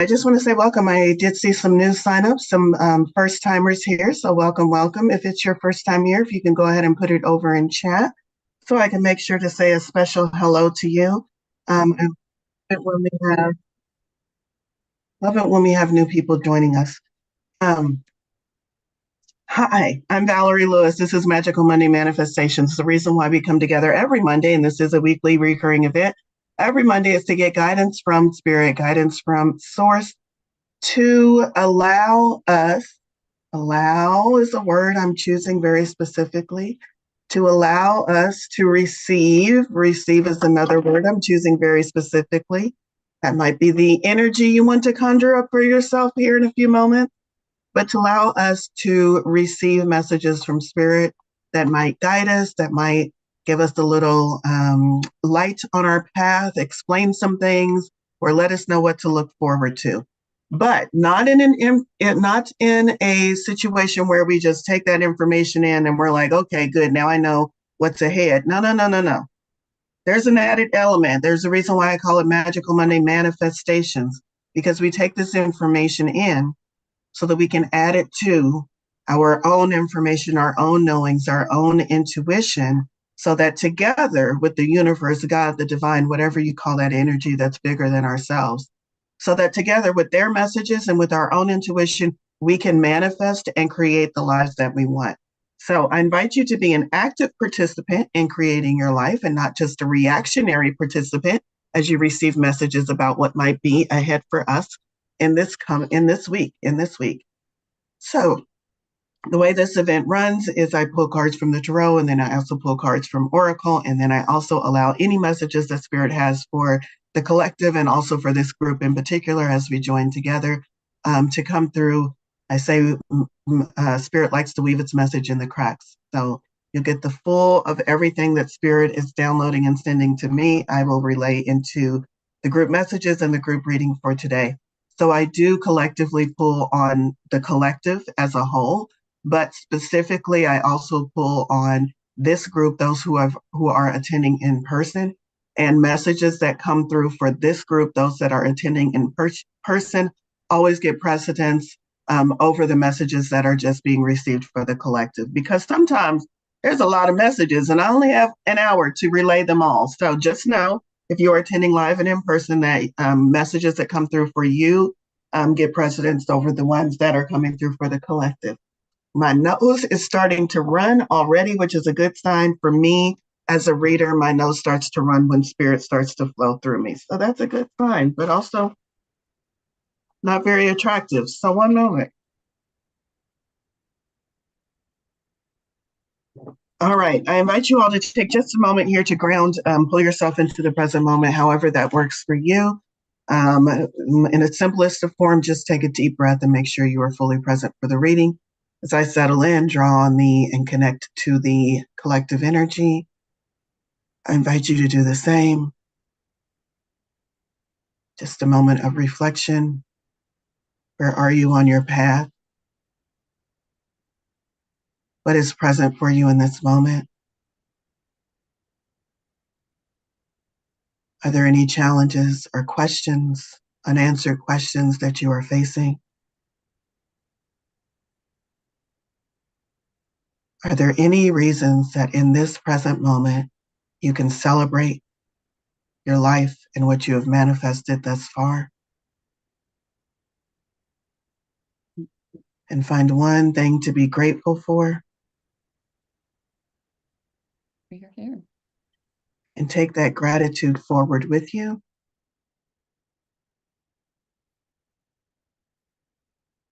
I just want to say welcome. I did see some new signups, some first timers here. So welcome, welcome. If it's your first time here, if you can go ahead and put it over in chat so I can make sure to say a special hello to you. I love it when we have new people joining us. Um, Hi, I'm Valorie Lewis. This is Magical Monday Manifestations. The reason why we come together every Monday, and this is a weekly recurring event, every Monday is to get guidance from Spirit, guidance from Source to allow is a word I'm choosing very specifically, to allow us to receive. Receive is another word I'm choosing very specifically. That might be the energy you want to conjure up for yourself here in a few moments, but to allow us to receive messages from Spirit that might guide us, that might give us a little light on our path, explain some things, or let us know what to look forward to. But not not in a situation where we just take that information in and we're like, okay, good, now I know what's ahead. No, no, no, no, no. There's an added element. There's a reason why I call it Magical Monday Manifestations, because we take this information in so that we can add it to our own information, our own knowings, our own intuition, so that together with the universe, God, the divine, whatever you call that energy that's bigger than ourselves, so that together with their messages and with our own intuition, we can manifest and create the lives that we want. So I invite you to be an active participant in creating your life and not just a reactionary participant as you receive messages about what might be ahead for us in this week. So the way this event runs is I pull cards from the tarot, and then I also pull cards from Oracle, and then I also allow any messages that Spirit has for the collective and also for this group in particular as we join together to come through. I say Spirit likes to weave its message in the cracks. So you'll get the full of everything that Spirit is downloading and sending to me. I will relay into the group messages and the group reading for today. So I do collectively pull on the collective as a whole, but specifically I also pull on this group, those who are attending in person, and messages that come through for this group, those that are attending in person, always get precedence over the messages that are just being received for the collective, because sometimes there's a lot of messages and I only have an hour to relay them all. So just know, if you are attending live and in person, that messages that come through for you get precedence over the ones that are coming through for the collective. My nose is starting to run already, which is a good sign for me as a reader. My nose starts to run when Spirit starts to flow through me. So that's a good sign, but also not very attractive. So one moment. All right, I invite you all to take just a moment here to ground, pull yourself into the present moment, however that works for you. In its simplest of form, just take a deep breath and make sure you are fully present for the reading. As I settle in, draw on me and connect to the collective energy. I invite you to do the same. Just a moment of reflection. Where are you on your path? What is present for you in this moment? Are there any challenges or questions, unanswered questions that you are facing? Are there any reasons that in this present moment you can celebrate your life and what you have manifested thus far? And find one thing to be grateful for. We are here. And take that gratitude forward with you.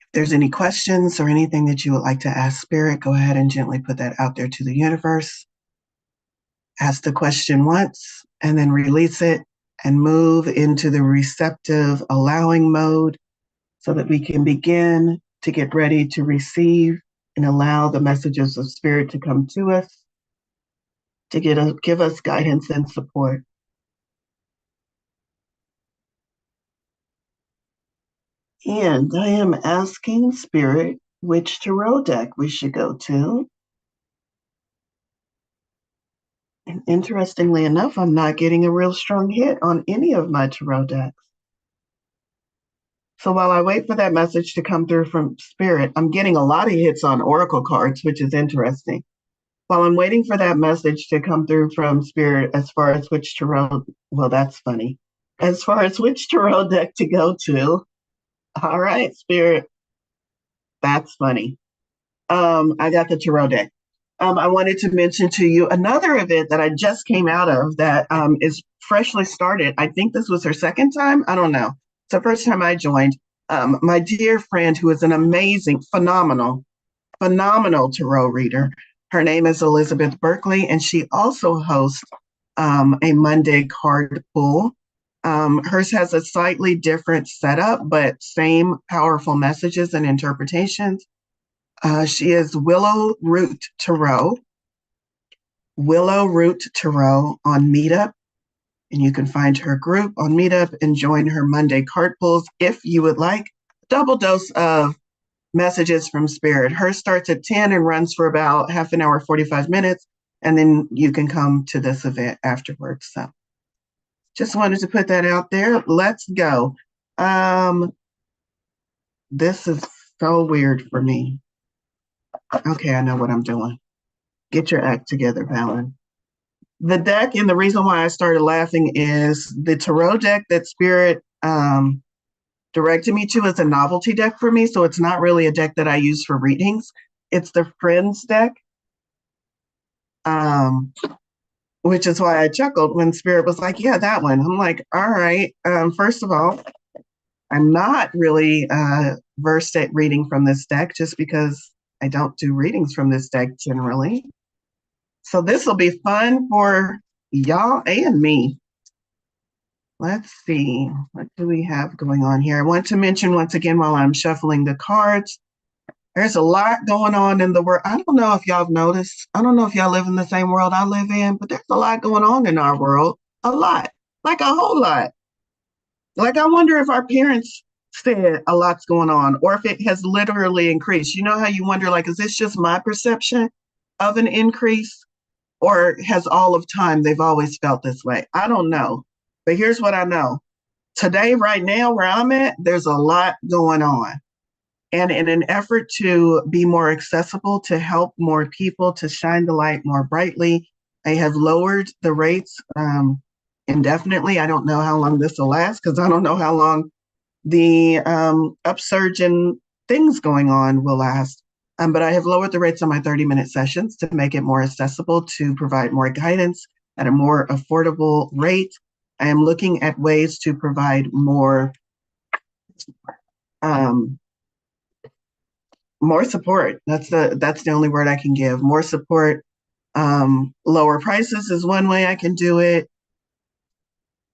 If there's any questions or anything that you would like to ask Spirit, go ahead and gently put that out there to the universe. Ask the question once and then release it and move into the receptive, allowing mode so that we can begin to get ready to receive and allow the messages of Spirit to come to us, to give us guidance and support. And I am asking Spirit which tarot deck we should go to. And interestingly enough, I'm not getting a real strong hit on any of my tarot decks. So while I wait for that message to come through from Spirit, I'm getting a lot of hits on Oracle cards, which is interesting. While I'm waiting for that message to come through from Spirit as far as which tarot, well, that's funny. As far as which tarot deck to go to, all right, Spirit, that's funny. I got the tarot deck. I wanted to mention to you another event that I just came out of that is freshly started. I think this was her second time. I don't know. It's the first time I joined. My dear friend, who is an amazing, phenomenal tarot reader. Her name is Elizabeth Berkeley, and she also hosts a Monday card pull. Hers has a slightly different setup, but same powerful messages and interpretations. She is Willow Root Tarot on Meetup. And you can find her group on Meetup and join her Monday card pulls if you would like. Double dose of messages from Spirit. Hers starts at 10 and runs for about half an hour, 45 minutes. And then you can come to this event afterwards. So just wanted to put that out there. Let's go. This is so weird for me. Okay, I know what I'm doing. Get your act together, Valen. The deck, and the reason why I started laughing is the tarot deck that Spirit directed me to is a novelty deck for me. So it's not really a deck that I use for readings. It's the Friends deck, which is why I chuckled when Spirit was like, yeah, that one. I'm like, all right. First of all, I'm not really versed at reading from this deck just because I don't do readings from this deck generally. So this will be fun for y'all and me. Let's see, what do we have going on here? I want to mention once again while I'm shuffling the cards, there's a lot going on in the world. I don't know if y'all have noticed. I don't know if y'all live in the same world I live in, but there's a lot going on in our world. A lot, like a whole lot. Like I wonder if our parents said a lot's going on or if it has literally increased. You know how you wonder, like, is this just my perception of an increase? Or has all of time they've always felt this way? I don't know. But here's what I know. Today, right now, where I'm at, there's a lot going on. And in an effort to be more accessible, to help more people, to shine the light more brightly, I have lowered the rates indefinitely. I don't know how long this will last because I don't know how long the upsurge in things going on will last. But I have lowered the rates on my 30-minute sessions to make it more accessible, to provide more guidance at a more affordable rate. I am looking at ways to provide more support. That's the only word I can give. More support. Lower prices is one way I can do it.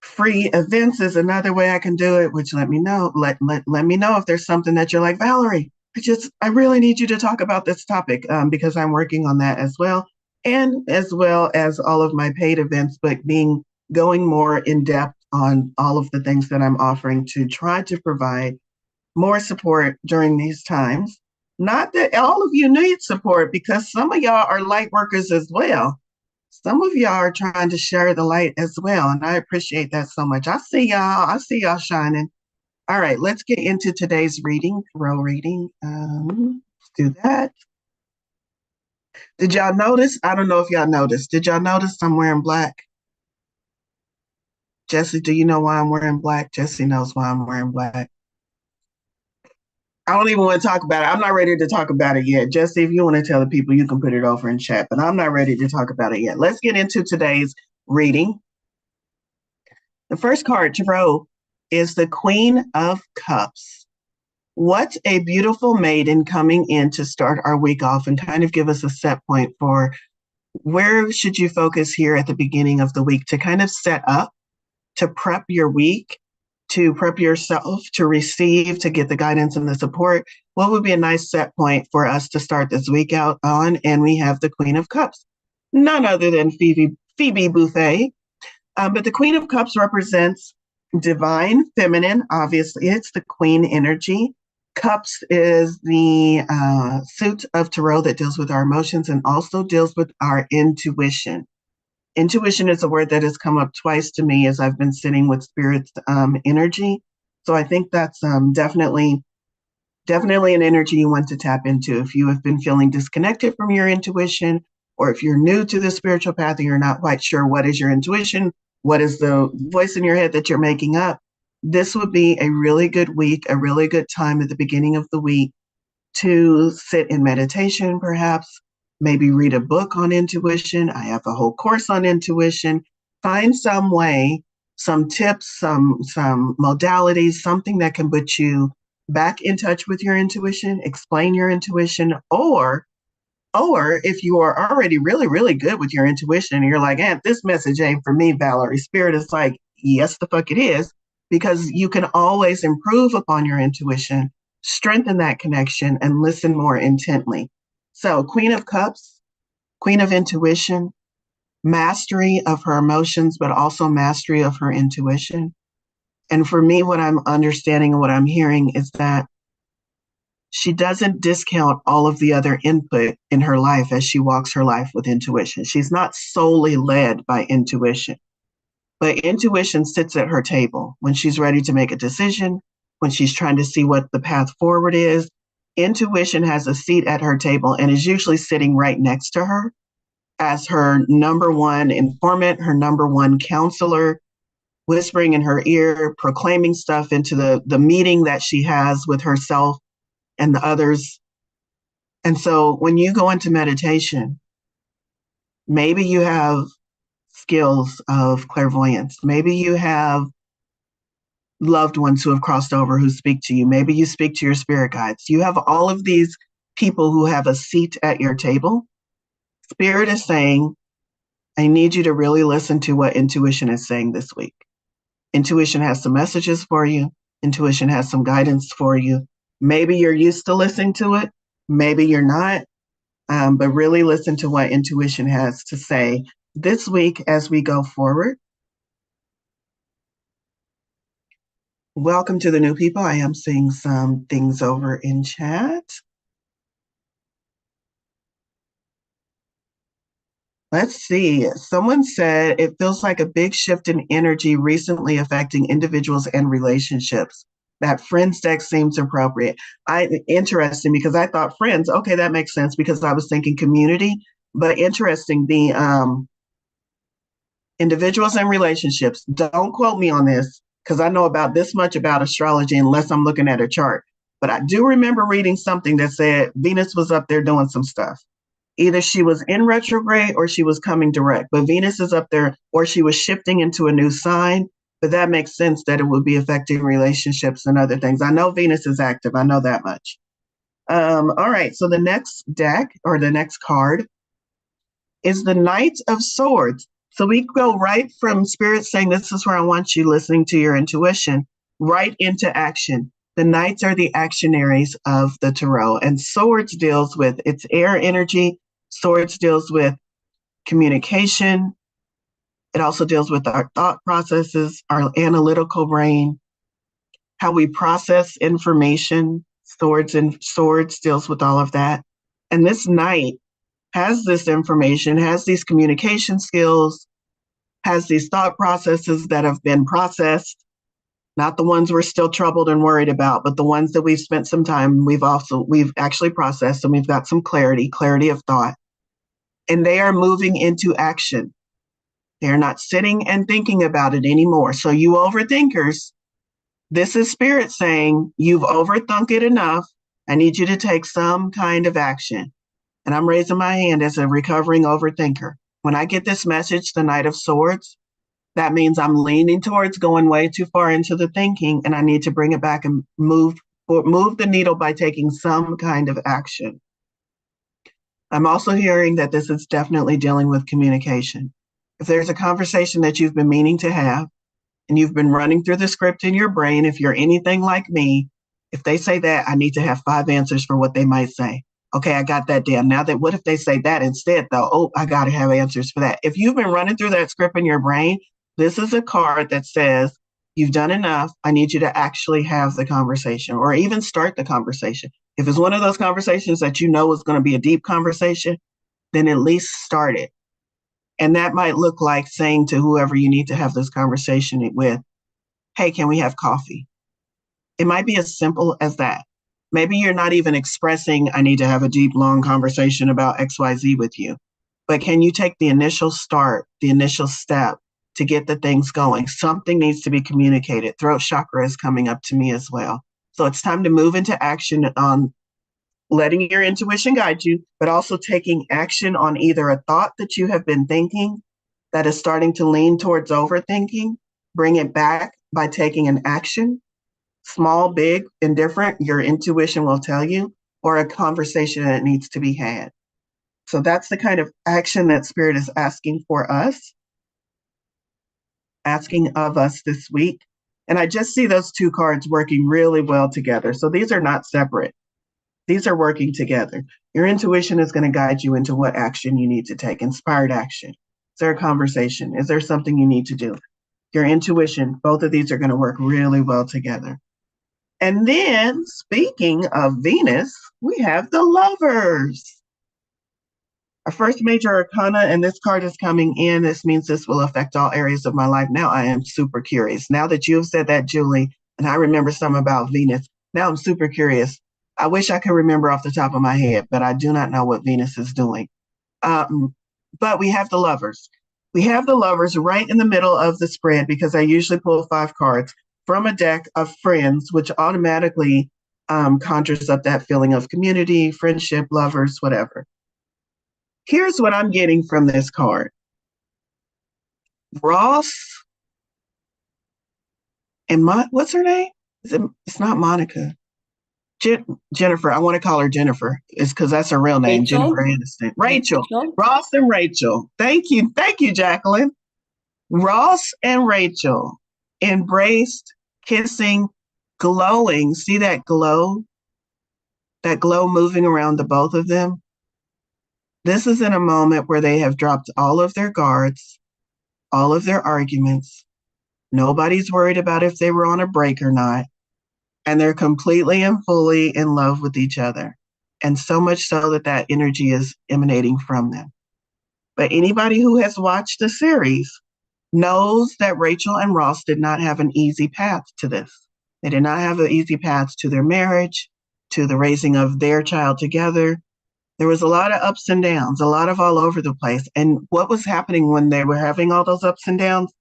Free events is another way I can do it, which let me know. Let me know if there's something that you're like, Valorie, I really need you to talk about this topic because I'm working on that as well. And as well as all of my paid events, but going more in depth on all of the things that I'm offering to try to provide more support during these times. Not that all of you need support because some of y'all are light workers as well. Some of y'all are trying to share the light as well, and I appreciate that so much. I see y'all shining. All right, let's get into today's reading, tarot reading. Let's do that. Did y'all notice? I don't know if y'all noticed. Did y'all notice I'm wearing black? Jesse, do you know why I'm wearing black? Jesse knows why I'm wearing black. I don't even want to talk about it. I'm not ready to talk about it yet. Jesse, if you want to tell the people, you can put it over in chat, but I'm not ready to talk about it yet. Let's get into today's reading. The first card, tarot, is the Queen of Cups. What a beautiful maiden coming in to start our week off and kind of give us a set point for where should you focus here at the beginning of the week to kind of set up, to prep your week, to prep yourself to receive, to get the guidance and the support. What would be a nice set point for us to start this week out on? And we have the Queen of Cups, none other than Phoebe Buffet. But the Queen of Cups represents divine feminine. Obviously, it's the queen energy. Cups is the suit of tarot that deals with our emotions and also deals with our intuition. Intuition is a word that has come up twice to me as I've been sitting with Spirit's energy. So I think that's definitely an energy you want to tap into. If you have been feeling disconnected from your intuition, or if you're new to the spiritual path and you're not quite sure what is your intuition, what is the voice in your head that you're making up, this would be a really good week, a really good time at the beginning of the week to sit in meditation, perhaps, maybe read a book on intuition. I have a whole course on intuition. Find some way, some tips, some modalities, something that can put you back in touch with your intuition, explain your intuition, or if you are already really, really good with your intuition and you're like, this message ain't for me, Valorie. Spirit is like, yes, the fuck it is, because you can always improve upon your intuition, strengthen that connection, and listen more intently. So, Queen of Cups, Queen of Intuition, mastery of her emotions, but also mastery of her intuition. And for me, what I'm understanding and what I'm hearing is that she doesn't discount all of the other input in her life as she walks her life with intuition. She's not solely led by intuition, but intuition sits at her table when she's ready to make a decision, when she's trying to see what the path forward is. Intuition has a seat at her table and is usually sitting right next to her as her number one informant, her number one counselor, whispering in her ear, proclaiming stuff into the meeting that she has with herself and the others. And so when you go into meditation, maybe you have skills of clairvoyance. Maybe you have loved ones who have crossed over who speak to you. Maybe you speak to your spirit guides. You have all of these people who have a seat at your table. Spirit is saying, I need you to really listen to what intuition is saying this week. Intuition has some messages for you. Intuition has some guidance for you. Maybe you're used to listening to it. Maybe you're not. But really listen to what intuition has to say this week as we go forward. Welcome to the new people. I am seeing some things over in chat. Let's see. Someone said it feels like a big shift in energy recently affecting individuals and relationships. That friends deck seems appropriate. Interesting because I thought friends, okay, that makes sense because I was thinking community, but interesting, the individuals and relationships. Don't quote me on this because I know about this much about astrology unless I'm looking at a chart. But I do remember reading something that said Venus was up there doing some stuff. Either she was in retrograde or she was coming direct, but Venus is up there, or she was shifting into a new sign. But that makes sense that it would be affecting relationships and other things. I know Venus is active. I know that much. All right. So the next deck or the next card is the Knight of Swords. So we go right from Spirit saying, this is where I want you, listening to your intuition, right into action. The Knights are the actionaries of the Tarot, and Swords deals with its air energy. Swords deals with communication. It also deals with our thought processes, our analytical brain, how we process information. Swords deals with all of that. And this Knight has this information, has these communication skills, has these thought processes that have been processed, not the ones we're still troubled and worried about, but the ones that we've spent some time, we've actually processed, and we've got some clarity of thought. And they are moving into action. They're not sitting and thinking about it anymore. So you overthinkers, this is Spirit saying, you've overthunk it enough. I need you to take some kind of action. And I'm raising my hand as a recovering overthinker. When I get this message, the Knight of Swords, that means I'm leaning towards going way too far into the thinking, and I need to bring it back and move the needle by taking some kind of action. I'm also hearing that this is definitely dealing with communication. If there's a conversation that you've been meaning to have, and you've been running through the script in your brain, if you're anything like me, if they say that, I need to have 5 answers for what they might say. Okay, I got that down. Now that, what if they say that instead though? Oh, I got to have answers for that. If you've been running through that script in your brain, this is a card that says, you've done enough. I need you to actually have the conversation or even start the conversation. If it's one of those conversations that you know is going to be a deep conversation, then at least start it. And that might look like saying to whoever you need to have this conversation with, hey, can we have coffee? It might be as simple as that. Maybe you're not even expressing, I need to have a deep, long conversation about XYZ with you. But can you take the initial start, the initial step to get the things going? Something needs to be communicated. Throat chakra is coming up to me as well. So it's time to move into action on letting your intuition guide you, but also taking action on either a thought that you have been thinking that is starting to lean towards overthinking. Bring it back by taking an action, small, big, indifferent, your intuition will tell you, or a conversation that needs to be had. So that's the kind of action that Spirit is asking for us, asking of us this week. And I just see those two cards working really well together. So these are not separate. These are working together. Your intuition is going to guide you into what action you need to take, inspired action. Is there a conversation? Is there something you need to do? Your intuition, both of these are going to work really well together. And then, speaking of Venus, we have the Lovers. Our first major arcana, and this card is coming in. This means this will affect all areas of my life. Now I am super curious. Now that you have said that, Julie, and I remember some about Venus, now I'm super curious. I wish I could remember off the top of my head, but I do not know what Venus is doing. But we have the Lovers. We have the Lovers right in the middle of the spread because I usually pull 5 cards from a deck of friends, which automatically conjures up that feeling of community, friendship, lovers, whatever. Here's what I'm getting from this card. Ross and what's her name? It's not Monica. Jennifer. I want to call her Jennifer. It's because that's her real name, Rachel? Jennifer Aniston. Rachel. Ross and Rachel. Thank you, Jacqueline. Ross and Rachel embraced, kissing, glowing. See that glow? That glow moving around the both of them? This is in a moment where they have dropped all of their guards, all of their arguments. Nobody's worried about if they were on a break or not. And they're completely and fully in love with each other. And so much so that that energy is emanating from them. But anybody who has watched the series knows that Rachel and Ross did not have an easy path to this. They did not have an easy path to their marriage, to the raising of their child together. There was a lot of ups and downs, a lot of all over the place. And what was happening when they were having all those ups and downs?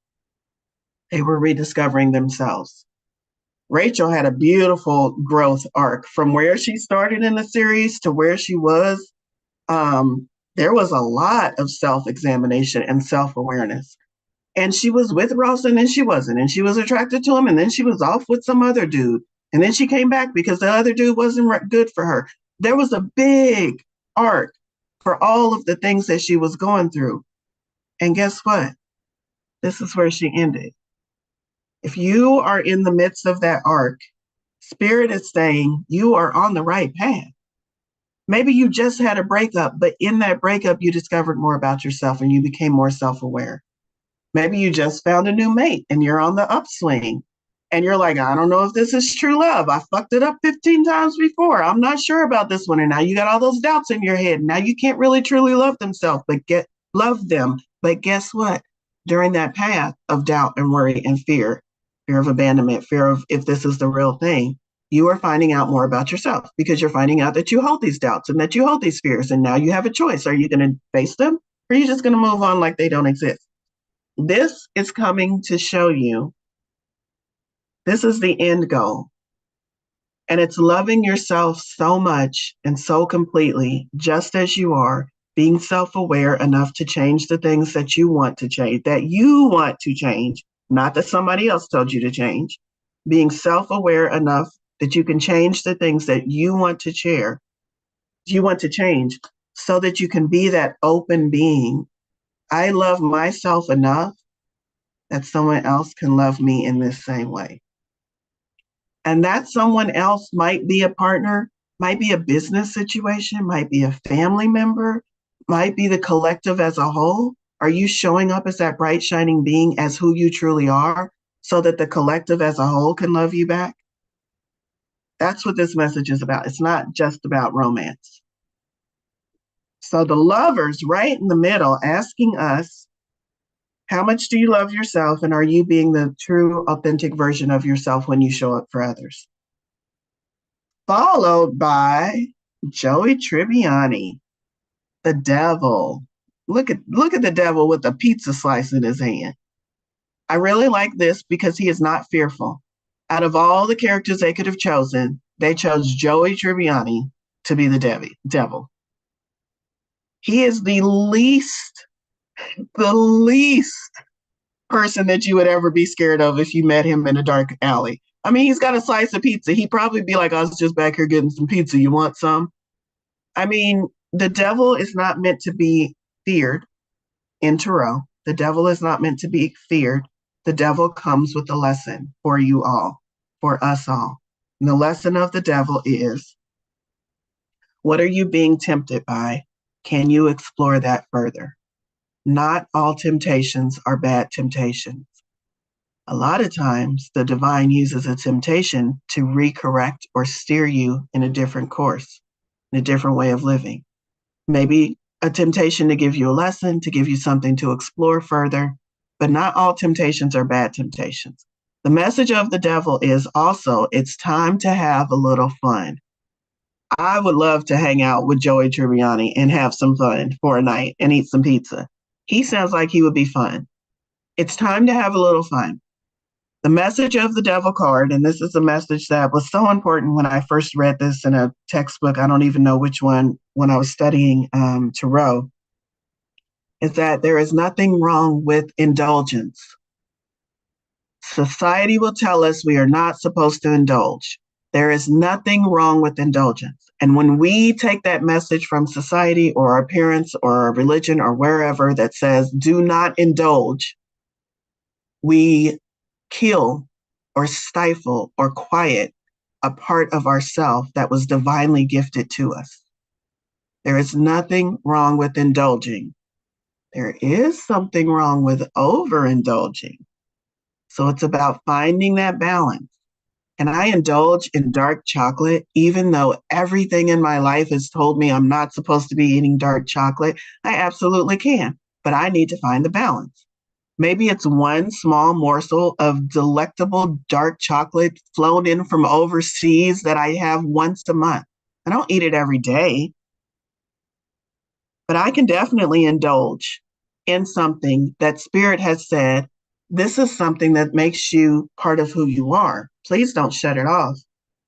They were rediscovering themselves. Rachel had a beautiful growth arc from where she started in the series to where she was. There was a lot of self-examination and self-awareness. And she was with Ross and then she wasn't. And she was attracted to him and then she was off with some other dude. And then she came back because the other dude wasn't good for her. There was a big arc for all of the things that she was going through. And guess what? This is where she ended. If you are in the midst of that arc, Spirit is saying you are on the right path. Maybe you just had a breakup, but in that breakup, you discovered more about yourself and you became more self-aware. Maybe you just found a new mate and you're on the upswing and you're like, I don't know if this is true love. I fucked it up 15 times before. I'm not sure about this one. And now you got all those doubts in your head. Now you can't really truly love them. But guess what? During that path of doubt and worry and fear of abandonment, fear of if this is the real thing, you are finding out more about yourself because you're finding out that you hold these doubts and that you hold these fears. And now you have a choice. Are you going to face them or are you just going to move on like they don't exist? This is coming to show you this is the end goal. And it's loving yourself so much and so completely, just as you are, being self-aware enough to change the things that you want to change, not that somebody else told you to change. Being self-aware enough that you can change the things that you want to change so that you can be that open being. I love myself enough that someone else can love me in this same way. And that someone else might be a partner, might be a business situation, might be a family member, might be the collective as a whole. Are you showing up as that bright, shining being as who you truly are so that the collective as a whole can love you back? That's what this message is about. It's not just about romance. So the Lovers right in the middle asking us, how much do you love yourself and are you being the true, authentic version of yourself when you show up for others? followed by Joey Tribbiani, the devil. Look at the devil with a pizza slice in his hand. I really like this because he is not fearful. Out of all the characters they could have chosen, they chose Joey Tribbiani to be the devil. He is the least person that you would ever be scared of if you met him in a dark alley. I mean, he's got a slice of pizza. He'd probably be like, I was just back here getting some pizza. You want some? I mean, the devil is not meant to be feared in Tarot. The devil is not meant to be feared. The devil comes with a lesson for you all, for us all. And the lesson of the devil is, what are you being tempted by? Can you explore that further? Not all temptations are bad temptations. A lot of times, the divine uses a temptation to recorrect or steer you in a different course, in a different way of living. Maybe a temptation to give you a lesson, to give you something to explore further, but not all temptations are bad temptations. The message of the devil is also, it's time to have a little fun. I would love to hang out with Joey Tribbiani and have some fun for a night and eat some pizza. He sounds like he would be fun. It's time to have a little fun. The message of the devil card, and this is a message that was so important when I first read this in a textbook, I don't even know which one, when I was studying Tarot, is that there is nothing wrong with indulgence. Society will tell us we are not supposed to indulge. There is nothing wrong with indulgence. And when we take that message from society or our parents or our religion or wherever that says, do not indulge, we kill or stifle or quiet a part of ourself that was divinely gifted to us. There is nothing wrong with indulging. There is something wrong with overindulging. So it's about finding that balance. And I indulge in dark chocolate, even though everything in my life has told me I'm not supposed to be eating dark chocolate. I absolutely can, but I need to find the balance. Maybe it's one small morsel of delectable dark chocolate flown in from overseas that I have once a month. I don't eat it every day, but I can definitely indulge in something that Spirit has said, this is something that makes you part of who you are. Please don't shut it off.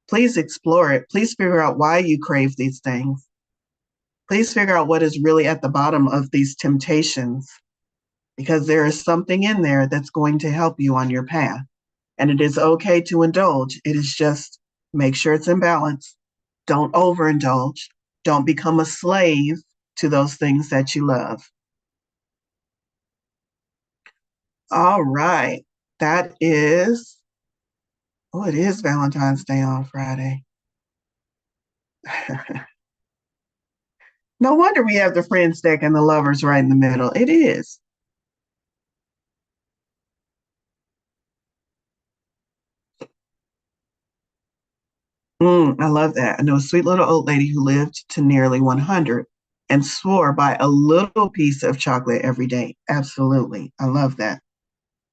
Please explore it. Please figure out why you crave these things. Please figure out what is really at the bottom of these temptations, because there is something in there that's going to help you on your path. And it is okay to indulge. It is just make sure it's in balance. Don't overindulge. Don't become a slave to those things that you love. All right. That is, it is Valentine's Day on Friday. No wonder we have the friends deck and the lovers right in the middle. It is. I love that. I know a sweet little old lady who lived to nearly 100 and swore by a little piece of chocolate every day. Absolutely. I love that.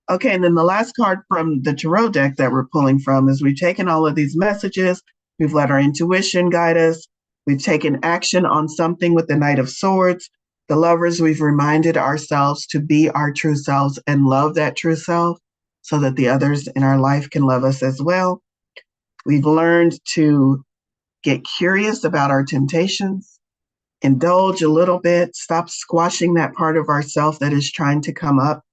Okay, and then the last card from the tarot deck that we're pulling from is we've taken all of these messages, we've let our intuition guide us, we've taken action on something with the Knight of Swords. The lovers, we've reminded ourselves to be our true selves and love that true self so that the others in our life can love us as well. We've learned to get curious about our temptations, indulge a little bit, stop squashing that part of ourself that is trying to come up.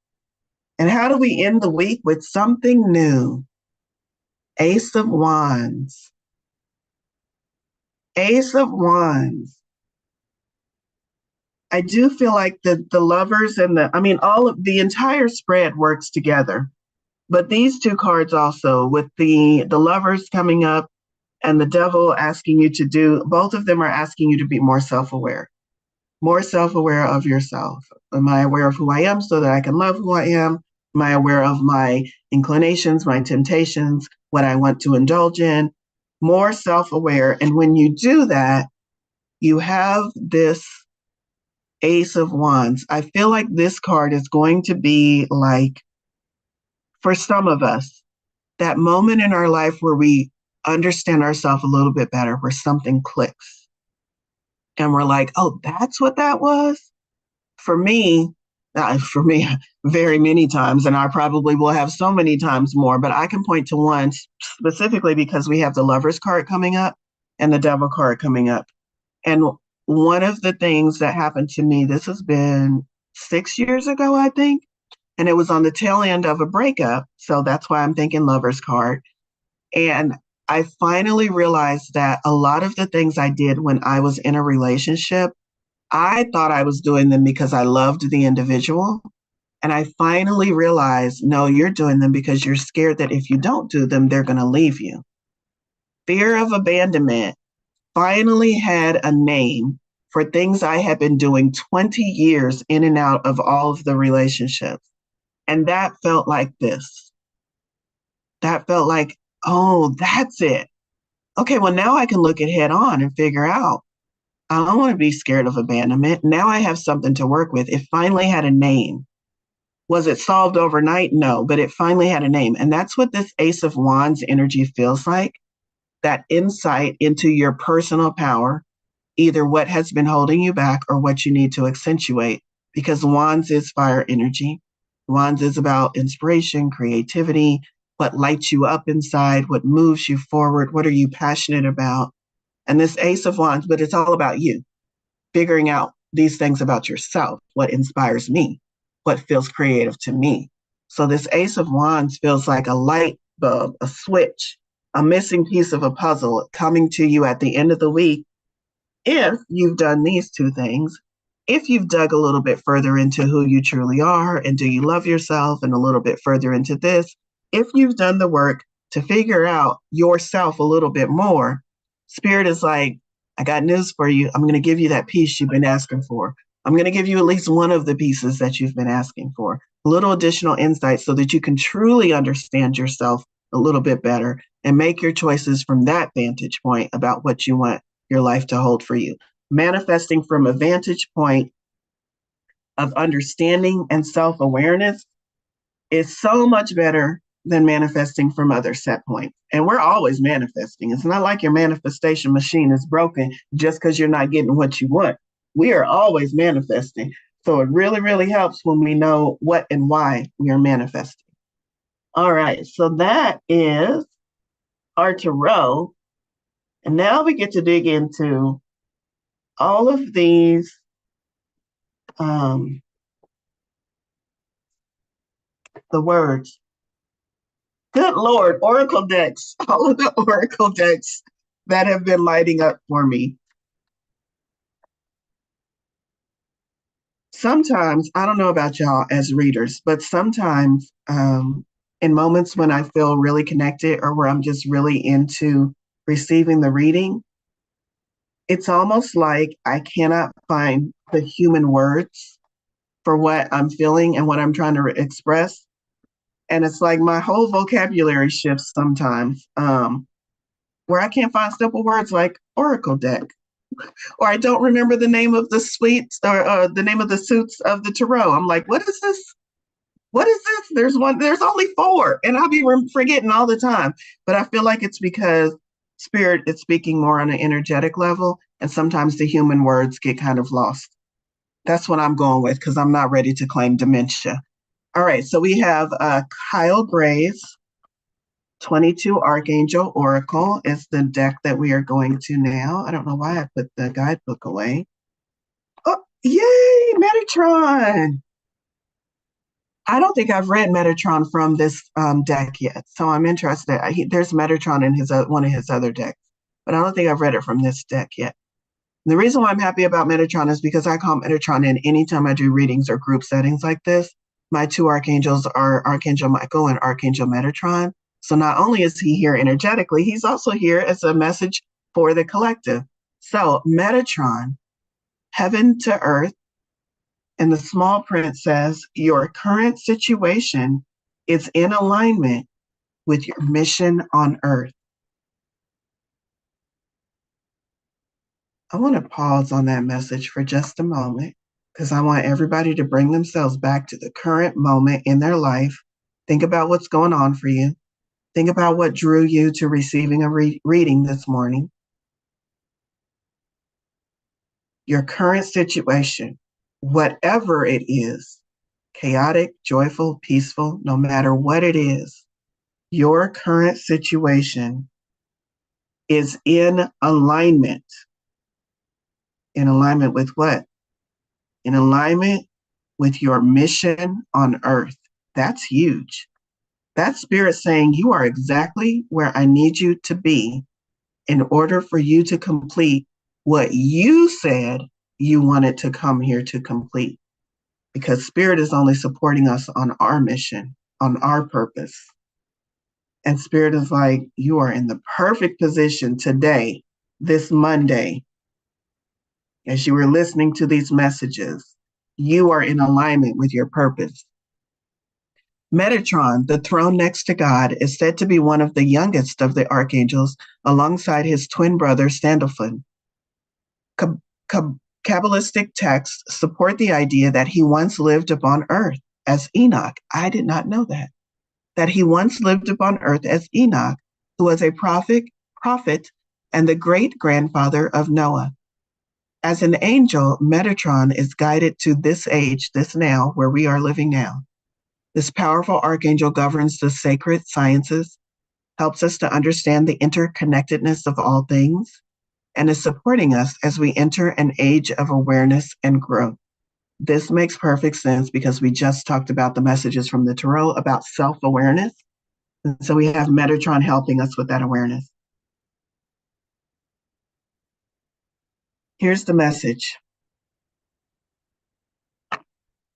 And how do we end the week with something new? Ace of Wands. Ace of Wands. I do feel like the lovers and all of the entire spread works together. But these two cards also, with the lovers coming up and the devil asking you to do, both of them are asking you to be more self-aware of yourself. Am I aware of who I am so that I can love who I am? Am I aware of my inclinations, my temptations, what I want to indulge in? More self-aware. And when you do that, you have this Ace of Wands. I feel like this card is going to be like, for some of us, that moment in our life where we understand ourselves a little bit better, where something clicks and we're like, oh, that's what that was? For me, very many times, and I probably will have so many times more, but I can point to one specifically because we have the Lover's card coming up and the Devil card coming up. And one of the things that happened to me, this has been 6 years ago, I think, and it was on the tail end of a breakup. So that's why I'm thinking Lover's card. And I finally realized that a lot of the things I did when I was in a relationship, I thought I was doing them because I loved the individual. And I finally realized, no, you're doing them because you're scared that if you don't do them, they're going to leave you. Fear of abandonment finally had a name for things I had been doing 20 years in and out of all of the relationships. And that felt like this. That felt like, oh, that's it. Okay, well, now I can look it head on and figure out I don't want to be scared of abandonment. Now I have something to work with. It finally had a name. Was it solved overnight? No, but it finally had a name. And that's what this Ace of Wands energy feels like, that insight into your personal power, either what has been holding you back or what you need to accentuate, because Wands is fire energy. Wands is about inspiration, creativity, what lights you up inside, what moves you forward, what are you passionate about? And this Ace of Wands, but it's all about you, figuring out these things about yourself, what inspires me, what feels creative to me. So this Ace of Wands feels like a light bulb, a switch, a missing piece of a puzzle coming to you at the end of the week if you've done these two things, if you've dug a little bit further into who you truly are and do you love yourself, and a little bit further into this, if you've done the work to figure out yourself a little bit more, Spirit is like, I got news for you. I'm going to give you that piece you've been asking for. I'm going to give you at least one of the pieces that you've been asking for, a little additional insight so that you can truly understand yourself a little bit better and make your choices from that vantage point about what you want your life to hold for you. Manifesting from a vantage point of understanding and self-awareness is so much better than manifesting from other set points. And we're always manifesting. It's not like your manifestation machine is broken just because you're not getting what you want. We are always manifesting. So it really, really helps when we know what and why we are manifesting. All right, so that is our tarot. And now we get to dig into all of these the words. Good Lord, Oracle decks, all of the Oracle decks that have been lighting up for me. Sometimes, I don't know about y'all as readers, but sometimes in moments when I feel really connected or where I'm just really into receiving the reading, it's almost like I cannot find the human words for what I'm feeling and what I'm trying to express. And it's like my whole vocabulary shifts sometimes, where I can't find simple words like Oracle deck, or I don't remember the name of the suites or the name of the suits of the tarot. I'm like, what is this? What is this? There's only four, and I'll be forgetting all the time. But I feel like it's because Spirit is speaking more on an energetic level, and sometimes the human words get kind of lost. That's what I'm going with because I'm not ready to claim dementia. All right, so we have Kyle Gray's 22 Archangel Oracle is the deck that we are going to now. I don't know why I put the guidebook away. Oh, yay, Metatron. I don't think I've read Metatron from this deck yet, so I'm interested. There's Metatron in one of his other decks, but I don't think I've read it from this deck yet. The reason why I'm happy about Metatron is because I call Metatron in anytime I do readings or group settings like this. My two archangels are Archangel Michael and Archangel Metatron. So not only is he here energetically, he's also here as a message for the collective. So Metatron, heaven to earth, and the small print says, your current situation is in alignment with your mission on earth. I want to pause on that message for just a moment because I want everybody to bring themselves back to the current moment in their life. Think about what's going on for you. Think about what drew you to receiving a reading this morning. Your current situation, whatever it is, chaotic, joyful, peaceful, no matter what it is, your current situation is in alignment. In alignment with what? In alignment with your mission on earth. That's huge. That's spirit saying you are exactly where I need you to be in order for you to complete what you said you wanted to come here to complete. Because spirit is only supporting us on our mission, on our purpose. And spirit is like, you are in the perfect position today, this Monday, as you were listening to these messages, you are in alignment with your purpose. Metatron, the throne next to God, is said to be one of the youngest of the archangels, alongside his twin brother, Sandalphon. Kabbalistic texts support the idea that he once lived upon earth as Enoch. I did not know that. That he once lived upon earth as Enoch, who was a prophet, and the great-grandfather of Noah. As an angel, Metatron is guided to this age, this now, where we are living now. This powerful archangel governs the sacred sciences, helps us to understand the interconnectedness of all things, and is supporting us as we enter an age of awareness and growth. This makes perfect sense because we just talked about the messages from the Tarot about self-awareness. And so we have Metatron helping us with that awareness. Here's the message.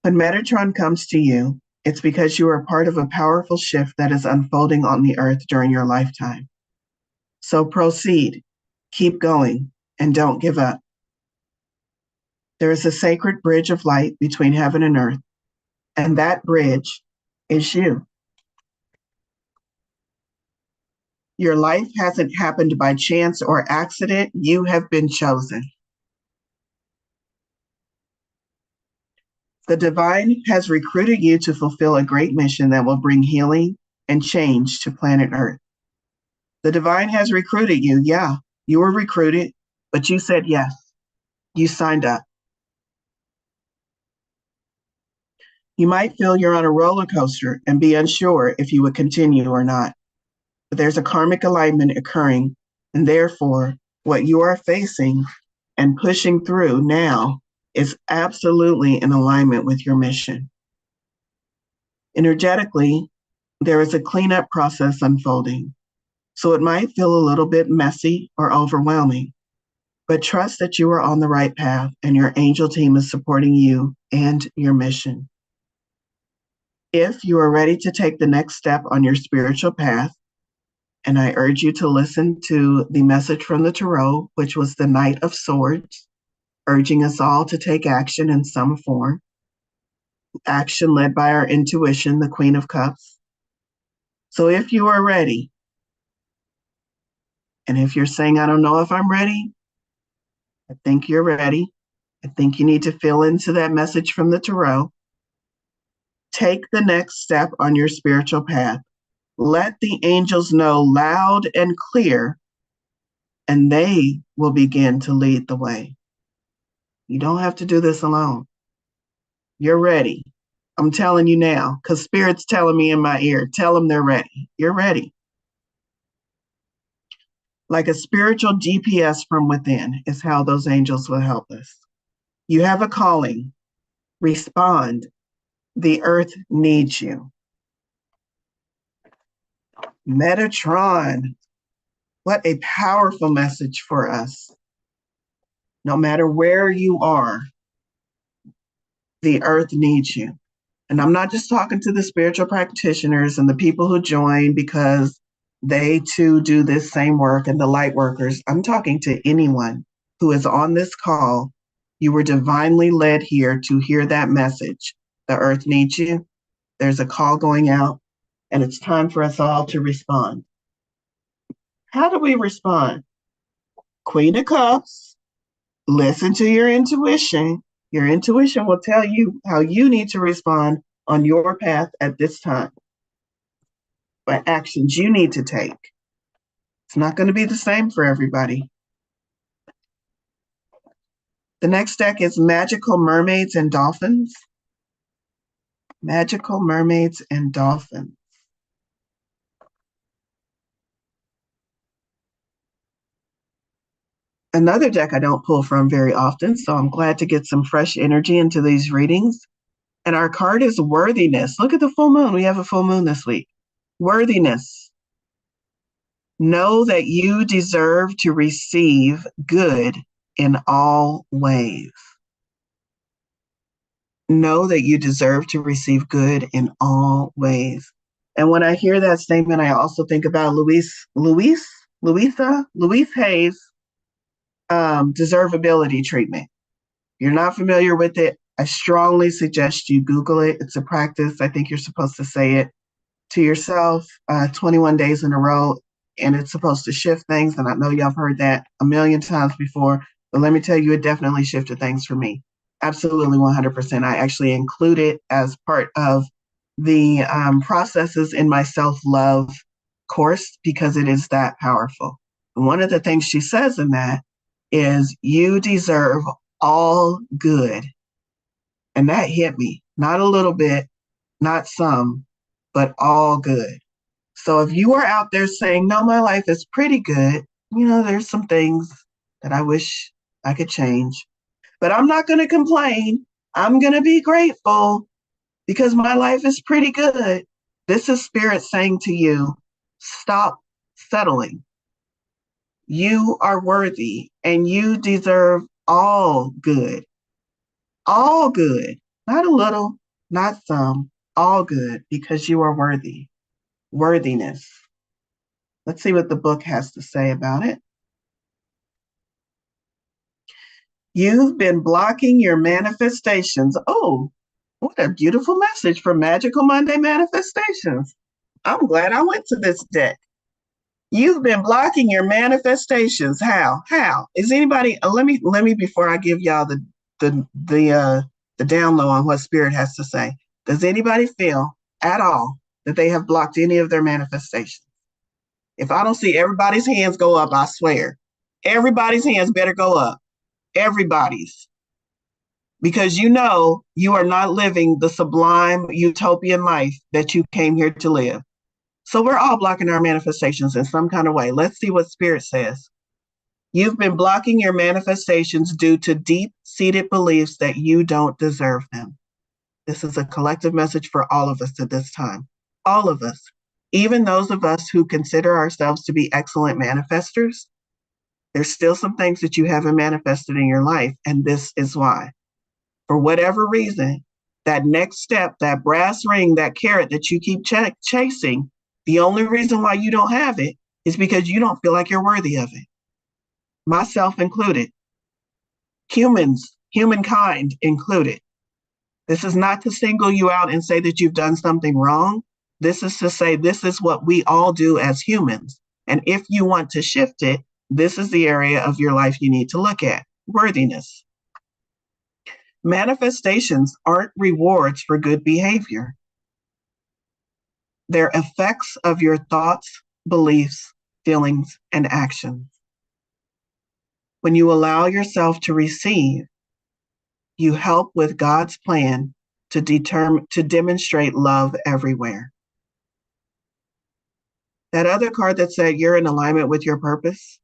When Metatron comes to you, it's because you are part of a powerful shift that is unfolding on the earth during your lifetime. So proceed, keep going, and don't give up. There is a sacred bridge of light between heaven and earth, and that bridge is you. Your life hasn't happened by chance or accident. You have been chosen. The divine has recruited you to fulfill a great mission that will bring healing and change to planet Earth. The divine has recruited you. Yeah, you were recruited, but you said yes. You signed up. You might feel you're on a roller coaster and be unsure if you would continue or not. But there's a karmic alignment occurring, and therefore, what you are facing and pushing through now is absolutely in alignment with your mission. Energetically, there is a cleanup process unfolding, so it might feel a little bit messy or overwhelming, but trust that you are on the right path and your angel team is supporting you and your mission. If you are ready to take the next step on your spiritual path, and I urge you to listen to the message from the Tarot, which was the Knight of Swords, urging us all to take action in some form. Action led by our intuition, the Queen of Cups. So if you are ready, and if you're saying, I don't know if I'm ready, I think you're ready. I think you need to fill into that message from the Tarot. Take the next step on your spiritual path. Let the angels know loud and clear, and they will begin to lead the way. You don't have to do this alone. You're ready. I'm telling you now, because Spirit's telling me in my ear, tell them they're ready. You're ready. Like a spiritual GPS from within is how those angels will help us. You have a calling. Respond. The earth needs you. Metatron. What a powerful message for us. No matter where you are, the earth needs you. And I'm not just talking to the spiritual practitioners and the people who join because they too do this same work and the light workers. I'm talking to anyone who is on this call. You were divinely led here to hear that message. The earth needs you. There's a call going out, and it's time for us all to respond. How do we respond? Queen of Cups, listen to your intuition. Your intuition will tell you how you need to respond on your path at this time. but actions you need to take. It's not going to be the same for everybody. The next deck is Magical Mermaids and Dolphins. Magical Mermaids and Dolphins. Another deck I don't pull from very often, so I'm glad to get some fresh energy into these readings. And our card is Worthiness. Look at the full moon. We have a full moon this week. Worthiness. Know that you deserve to receive good in all ways. Know that you deserve to receive good in all ways. And when I hear that statement, I also think about Louise Hayes' deservability treatment. If you're not familiar with it, I strongly suggest you Google it. It's a practice. I think you're supposed to say it to yourself 21 days in a row, and it's supposed to shift things. And I know y'all have heard that a million times before, but let me tell you, it definitely shifted things for me. Absolutely 100%. I actually include it as part of the processes in my self-love course because it is that powerful. And one of the things she says in that is you deserve all good. And that hit me, not a little bit, not some, but all good. So if you are out there saying, no, my life is pretty good, there's some things that I wish I could change, but I'm not going to complain. I'm going to be grateful because my life is pretty good. This is Spirit saying to you, stop settling. You are worthy and you deserve all good. All good, not a little, not some, all good, because you are worthy. Worthiness. Let's see what the book has to say about it. You've been blocking your manifestations. Oh, what a beautiful message for Magical Monday Manifestations. I'm glad I went to this deck. You've been blocking your manifestations. How? Is anybody? Let me before I give y'all the down low on what Spirit has to say. Does anybody feel at all that they have blocked any of their manifestations? If I don't see everybody's hands go up, I swear, everybody's hands better go up. Everybody's. Because you are not living the sublime utopian life that you came here to live. So we're all blocking our manifestations in some kind of way. Let's see what Spirit says. You've been blocking your manifestations due to deep-seated beliefs that you don't deserve them. This is a collective message for all of us at this time. All of us, even those of us who consider ourselves to be excellent manifestors, there's still some things that you haven't manifested in your life, and this is why. For whatever reason, that next step, that brass ring, that carrot that you keep chasing, the only reason why you don't have it is because you don't feel like you're worthy of it. Myself included. Humankind included. This is not to single you out and say that you've done something wrong. This is to say this is what we all do as humans. And if you want to shift it, this is the area of your life you need to look at. Worthiness. Manifestations aren't rewards for good behavior. They're effects of your thoughts, beliefs, feelings, and actions. When you allow yourself to receive, you help with God's plan to demonstrate love everywhere. That other card that said you're in alignment with your purpose,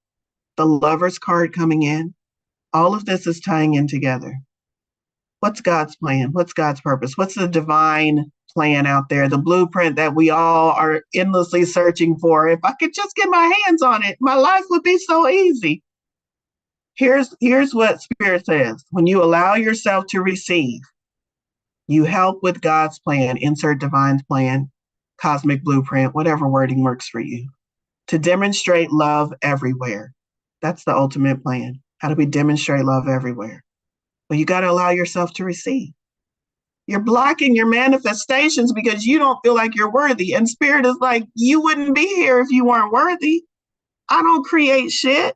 the Lover's card coming in, all of this is tying in together. What's God's plan? What's God's purpose? What's the divine plan out there, the blueprint that we all are endlessly searching for? If I could just get my hands on it, my life would be so easy. Here's what Spirit says. When you allow yourself to receive, you help with God's plan, insert divine plan, cosmic blueprint, whatever wording works for you, to demonstrate love everywhere. That's the ultimate plan. How do we demonstrate love everywhere? Well, you got to allow yourself to receive. You're blocking your manifestations because you don't feel like you're worthy. And Spirit is like, you wouldn't be here if you weren't worthy. I don't create shit.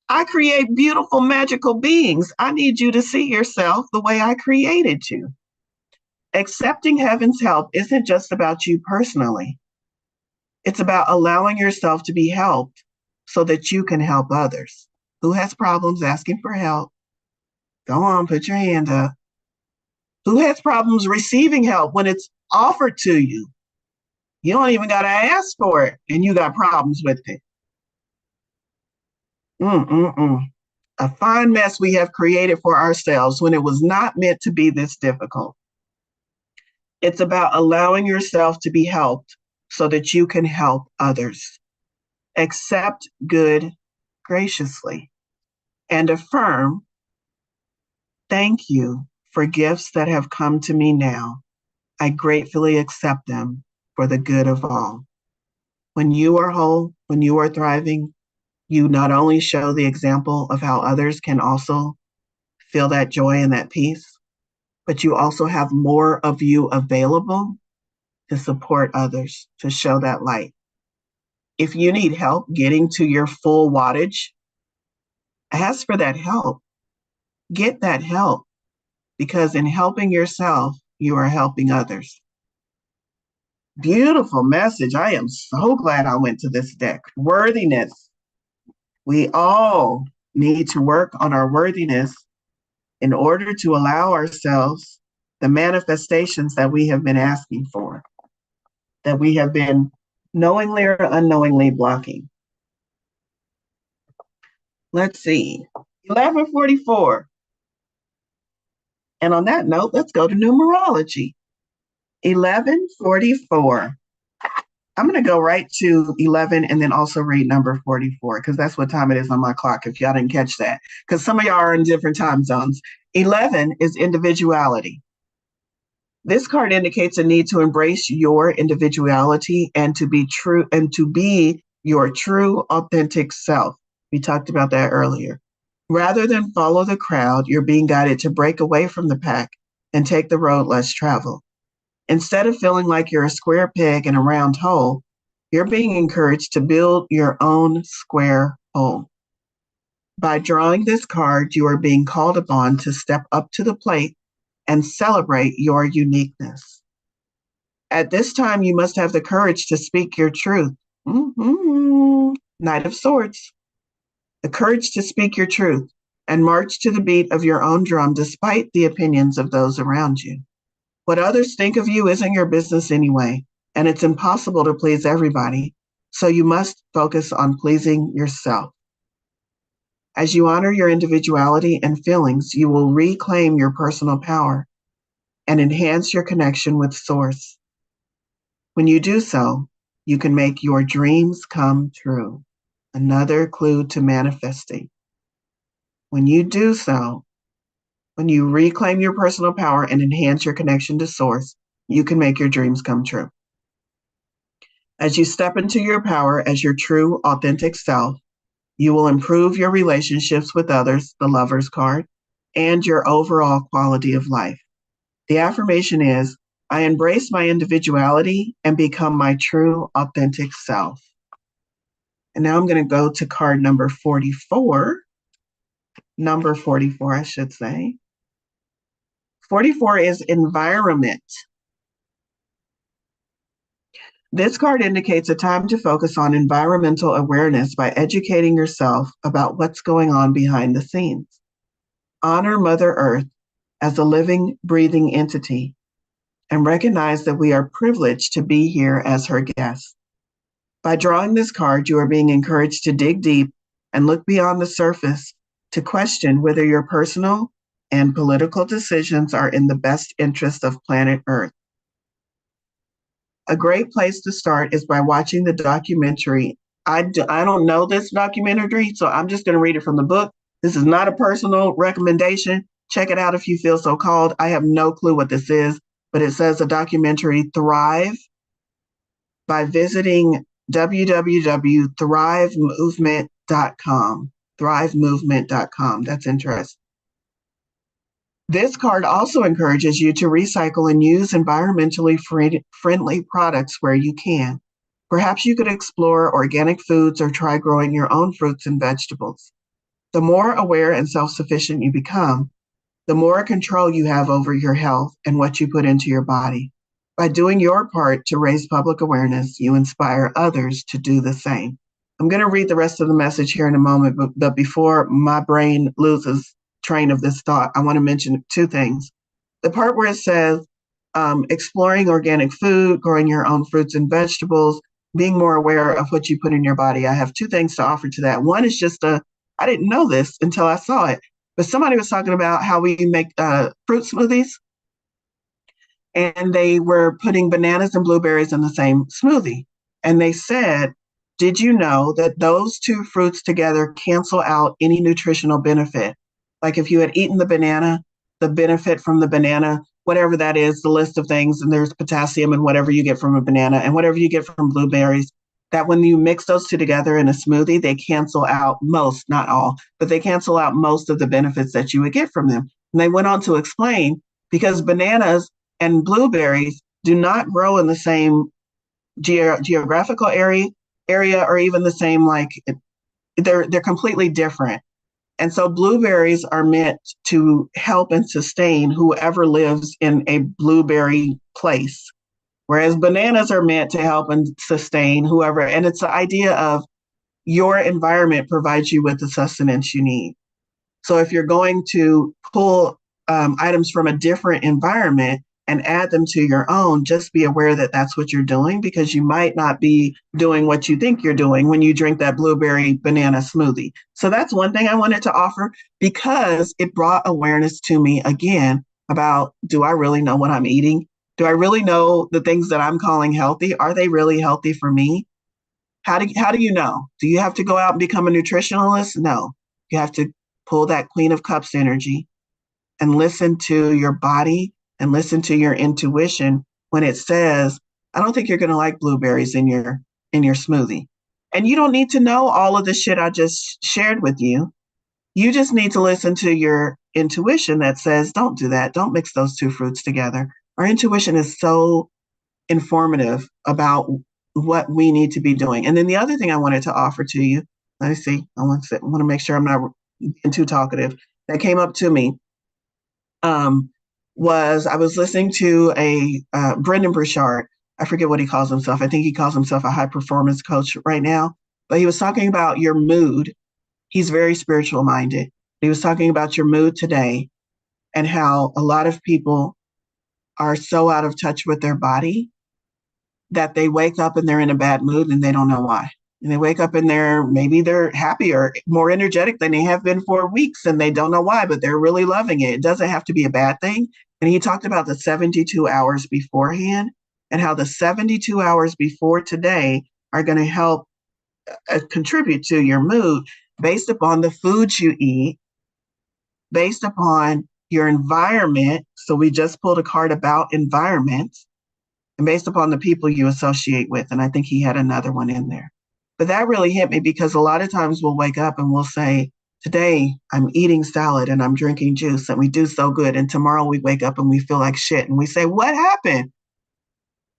I create beautiful, magical beings. I need you to see yourself the way I created you. Accepting heaven's help isn't just about you personally. It's about allowing yourself to be helped so that you can help others. Who has problems asking for help? Go on, put your hand up. Who has problems receiving help when it's offered to you? You don't even got to ask for it, and you got problems with it. A fine mess we have created for ourselves when it was not meant to be this difficult. It's about allowing yourself to be helped so that you can help others. Accept good graciously and affirm, thank you for gifts that have come to me now. I gratefully accept them for the good of all. When you are whole, when you are thriving, you not only show the example of how others can also feel that joy and that peace, but you also have more of you available to support others, to show that light. If you need help getting to your full wattage, ask for that help. Get that help, because in helping yourself, you are helping others. Beautiful message. I am so glad I went to this deck. Worthiness. We all need to work on our worthiness in order to allow ourselves the manifestations that we have been asking for, that we have been knowingly or unknowingly blocking. Let's see, 1144. And on that note, let's go to numerology. 1144. I'm going to go right to 11 and then also read number 44, because that's what time it is on my clock, if y'all didn't catch that, because some of y'all are in different time zones. 11 is individuality. This card indicates a need to embrace your individuality and to be true and to be your true, authentic self. We talked about that earlier. Rather than follow the crowd, you're being guided to break away from the pack and take the road less traveled. Instead of feeling like you're a square peg in a round hole, you're being encouraged to build your own square hole. By drawing this card, you are being called upon to step up to the plate and celebrate your uniqueness. At this time, you must have the courage to speak your truth. Knight of Swords. The courage to speak your truth and march to the beat of your own drum despite the opinions of those around you. What others think of you isn't your business anyway, and it's impossible to please everybody, so you must focus on pleasing yourself. As you honor your individuality and feelings, you will reclaim your personal power and enhance your connection with Source. When you do so, you can make your dreams come true. Another clue to manifesting. When you do so, when you reclaim your personal power and enhance your connection to Source, you can make your dreams come true. As you step into your power as your true, authentic self, you will improve your relationships with others, the Lover's card, and your overall quality of life. The affirmation is, I embrace my individuality and become my true, authentic self. And now I'm going to go to card number 44. Number 44, I should say. 44 is environment. This card indicates a time to focus on environmental awareness by educating yourself about what's going on behind the scenes. Honor Mother Earth as a living, breathing entity and recognize that we are privileged to be here as her guests. By drawing this card, you are being encouraged to dig deep and look beyond the surface to question whether your personal and political decisions are in the best interest of planet Earth. A great place to start is by watching the documentary. I don't know this documentary, so I'm just going to read it from the book. This is not a personal recommendation. Check it out if you feel so called. I have no clue what this is, but it says a documentary, Thrive, by visiting www.thrivemovement.com. Thrivemovement.com. That's interesting. This card also encourages you to recycle and use environmentally friendly products where you can. Perhaps you could explore organic foods or try growing your own fruits and vegetables. The more aware and self-sufficient you become, the more control you have over your health and what you put into your body. By doing your part to raise public awareness, you inspire others to do the same. I'm going to read the rest of the message here in a moment, but before my brain loses train of this thought, I want to mention two things. The part where it says exploring organic food, growing your own fruits and vegetables, being more aware of what you put in your body. I have two things to offer to that. One is just I didn't know this until I saw it, but somebody was talking about how we make fruit smoothies, and they were putting bananas and blueberries in the same smoothie. And they said, did you know that those two fruits together cancel out any nutritional benefit? Like if you had eaten the banana, the benefit from the banana, whatever that is, the list of things, and there's potassium and whatever you get from a banana and whatever you get from blueberries, that when you mix those two together in a smoothie, they cancel out most, not all, but they cancel out most of the benefits that you would get from them. And they went on to explain because bananas and blueberries do not grow in the same geographical area or even the same, like they're completely different. And so blueberries are meant to help and sustain whoever lives in a blueberry place, whereas bananas are meant to help and sustain whoever. And it's the idea of your environment provides you with the sustenance you need. So if you're going to pull items from a different environment and add them to your own, just be aware that that's what you're doing, because you might not be doing what you think you're doing when you drink that blueberry banana smoothie. So that's one thing I wanted to offer, because it brought awareness to me again about, do I really know what I'm eating? Do I really know the things that I'm calling healthy? Are they really healthy for me? How do you know? Do you have to go out and become a nutritionalist? No. You have to pull that Queen of Cups energy and listen to your body and listen to your intuition when it says, I don't think you're going to like blueberries in your smoothie. And you don't need to know all of the shit I just shared with you. You just need to listen to your intuition that says, don't do that. Don't mix those two fruits together. Our intuition is so informative about what we need to be doing. And then the other thing I wanted to offer to you, let me see, I want to make sure I'm not being too talkative, that came up to me was I was listening to a Brendan Burchard. I forget what he calls himself. I think he calls himself a high performance coach right now. But he was talking about your mood. He's very spiritual minded. He was talking about your mood today and how a lot of people are so out of touch with their body that they wake up and they're in a bad mood and they don't know why. And they wake up and maybe they're happier, more energetic than they have been for weeks, and they don't know why, but they're really loving it. It doesn't have to be a bad thing. And he talked about the 72 hours beforehand and how the 72 hours before today are going to help contribute to your mood based upon the foods you eat, based upon your environment. So we just pulled a card about environment, and based upon the people you associate with. And I think he had another one in there. But that really hit me, because a lot of times we'll wake up and we'll say, today I'm eating salad and I'm drinking juice and we do so good. And tomorrow we wake up and we feel like shit. And we say, what happened?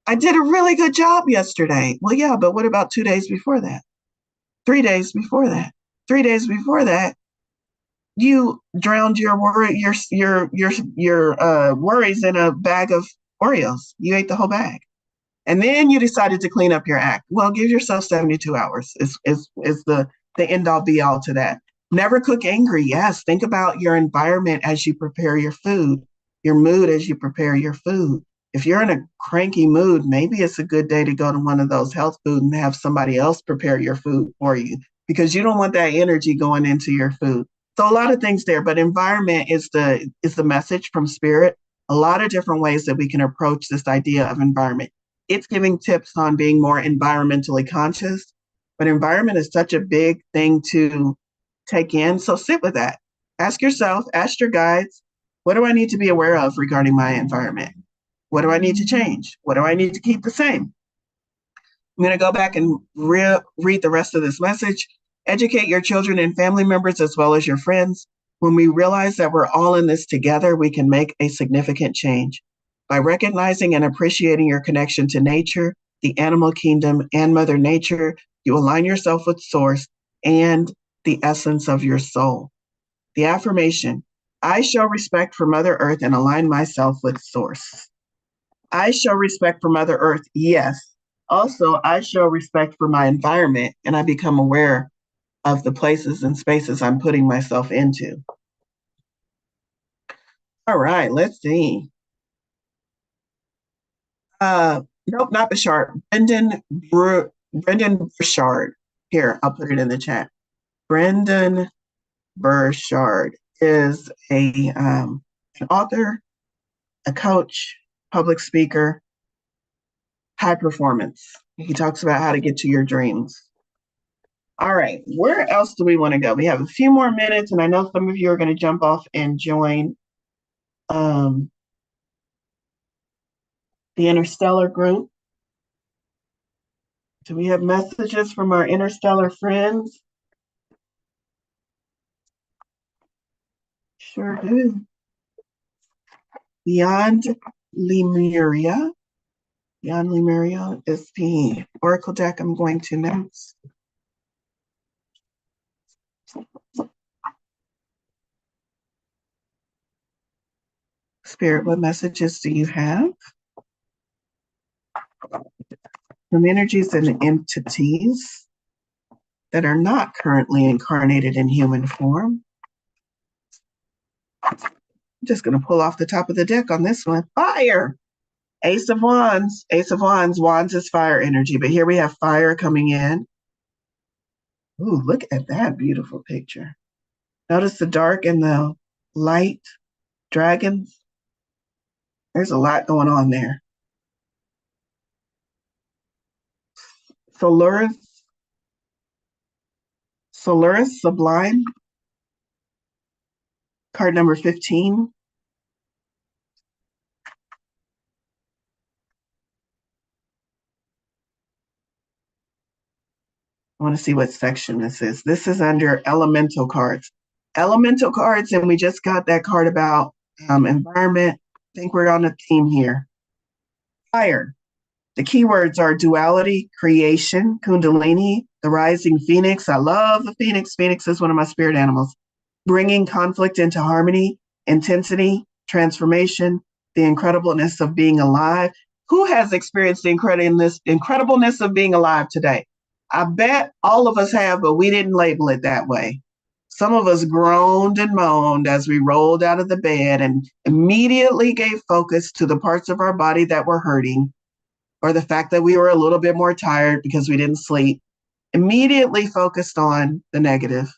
I did a really good job yesterday. Well, yeah, but what about 2 days before that? 3 days before that? 3 days before that, you drowned your worries in a bag of Oreos. You ate the whole bag. And then you decided to clean up your act. Well, give yourself 72 hours is the end all be all to that. Never cook angry. Yes. Think about your environment as you prepare your food, your mood as you prepare your food. If you're in a cranky mood, maybe it's a good day to go to one of those health food and have somebody else prepare your food for you, because you don't want that energy going into your food. So a lot of things there, but environment is the message from spirit. A lot of different ways that we can approach this idea of environment. It's giving tips on being more environmentally conscious, but environment is such a big thing to take in. So sit with that. Ask yourself, ask your guides, what do I need to be aware of regarding my environment? What do I need to change? What do I need to keep the same? I'm going to go back and read the rest of this message. Educate your children and family members as well as your friends. When we realize that we're all in this together, we can make a significant change. By recognizing and appreciating your connection to nature, the animal kingdom, and Mother Nature, you align yourself with Source and the essence of your soul. The affirmation, I show respect for Mother Earth and align myself with Source. I show respect for Mother Earth. Yes. Also, I show respect for my environment and I become aware of the places and spaces I'm putting myself into. All right, let's see. Nope, not Bouchard. Brendan Burchard. Here, I'll put it in the chat. Brendan Burchard is an author, a coach, public speaker, high performance. He talks about how to get to your dreams. All right, where else do we want to go? We have a few more minutes, and I know some of you are going to jump off and join the interstellar group. Do we have messages from our interstellar friends? Sure do. Beyond Lemuria. Beyond Lemuria is the oracle deck I'm going to next. Spirit, what messages do you have? From energies and entities that are not currently incarnated in human form. I'm just going to pull off the top of the deck on this one. Fire! Ace of Wands. Ace of Wands. Wands is fire energy, but here we have fire coming in. Ooh, look at that beautiful picture. Notice the dark and the light dragons. There's a lot going on there. Solaris Sublime, card number 15. I want to see what section this is. This is under elemental cards. Elemental cards, and we just got that card about environment. I think we're on a theme here. Fire. The keywords are duality, creation, kundalini, the rising phoenix. I love the phoenix. Phoenix is one of my spirit animals. Bringing conflict into harmony, intensity, transformation, the incredibleness of being alive. Who has experienced the incredibleness of being alive today? I bet all of us have, but we didn't label it that way. Some of us groaned and moaned as we rolled out of the bed and immediately gave focus to the parts of our body that were hurting, or the fact that we were a little bit more tired because we didn't sleep, immediately focused on the negative.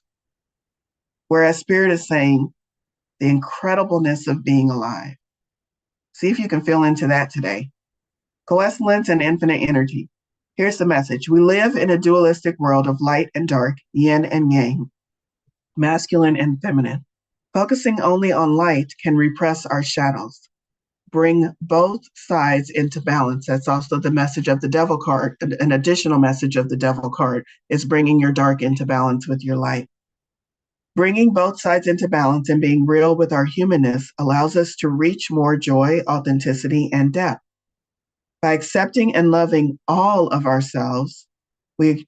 Whereas Spirit is saying the incredibleness of being alive. See if you can feel into that today. Coescence and infinite energy. Here's the message. We live in a dualistic world of light and dark, yin and yang, masculine and feminine. Focusing only on light can repress our shadows. Bring both sides into balance. That's also the message of the devil card. An additional message of the devil card is bringing your dark into balance with your light. Bringing both sides into balance and being real with our humanness allows us to reach more joy, authenticity, and depth. By accepting and loving all of ourselves as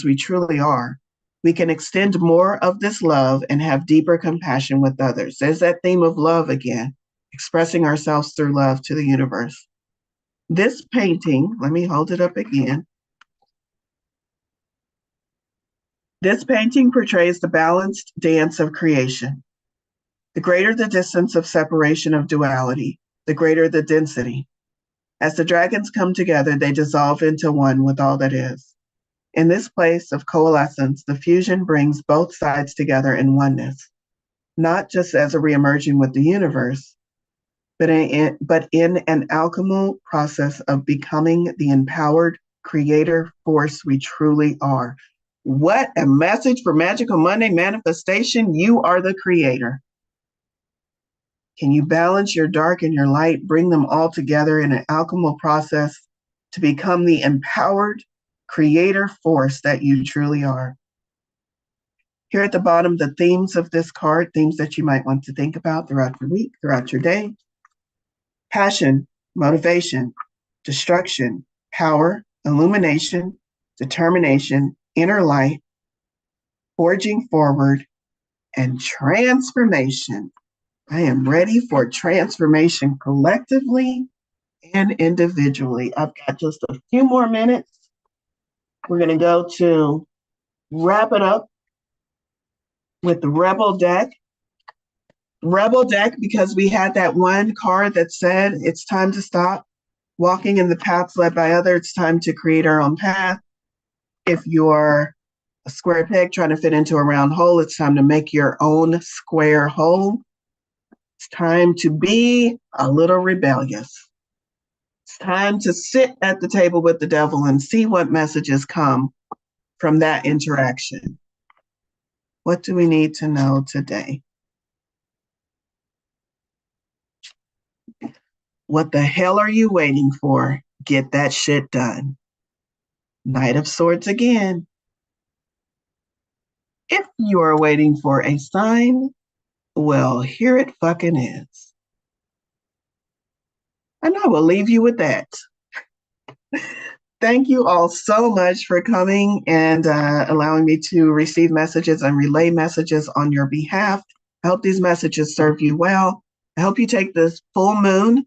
we truly are, we can extend more of this love and have deeper compassion with others. There's that theme of love again, expressing ourselves through love to the universe. This painting, let me hold it up again. This painting portrays the balanced dance of creation. The greater the distance of separation of duality, the greater the density. As the dragons come together, they dissolve into one with all that is. In this place of coalescence, the fusion brings both sides together in oneness, not just as a reemerging with the universe, but in an alchemical process of becoming the empowered creator force we truly are. What a message for Magical Monday manifestation. You are the creator. Can you balance your dark and your light, bring them all together in an alchemical process to become the empowered creator force that you truly are? Here at the bottom, the themes of this card, themes that you might want to think about throughout your week, throughout your day. Passion, motivation, destruction, power, illumination, determination, inner light, forging forward, and transformation. I am ready for transformation collectively and individually. I've got just a few more minutes. We're going to go to wrap it up with the Rebel deck. Rebel deck, because we had that one card that said it's time to stop walking in the paths led by others. It's time to create our own path. If you're a square peg trying to fit into a round hole, it's time to make your own square hole. It's time to be a little rebellious. It's time to sit at the table with the devil and see what messages come from that interaction. What do we need to know today? What the hell are you waiting for? Get that shit done. Knight of Swords again. If you are waiting for a sign, well, here it fucking is. And I will leave you with that. Thank you all so much for coming and allowing me to receive messages and relay messages on your behalf. I hope these messages serve you well. I hope you take this full moon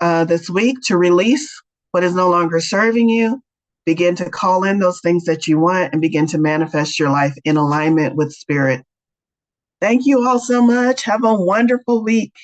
this week to release what is no longer serving you. Begin to call in those things that you want and begin to manifest your life in alignment with spirit. Thank you all so much. Have a wonderful week.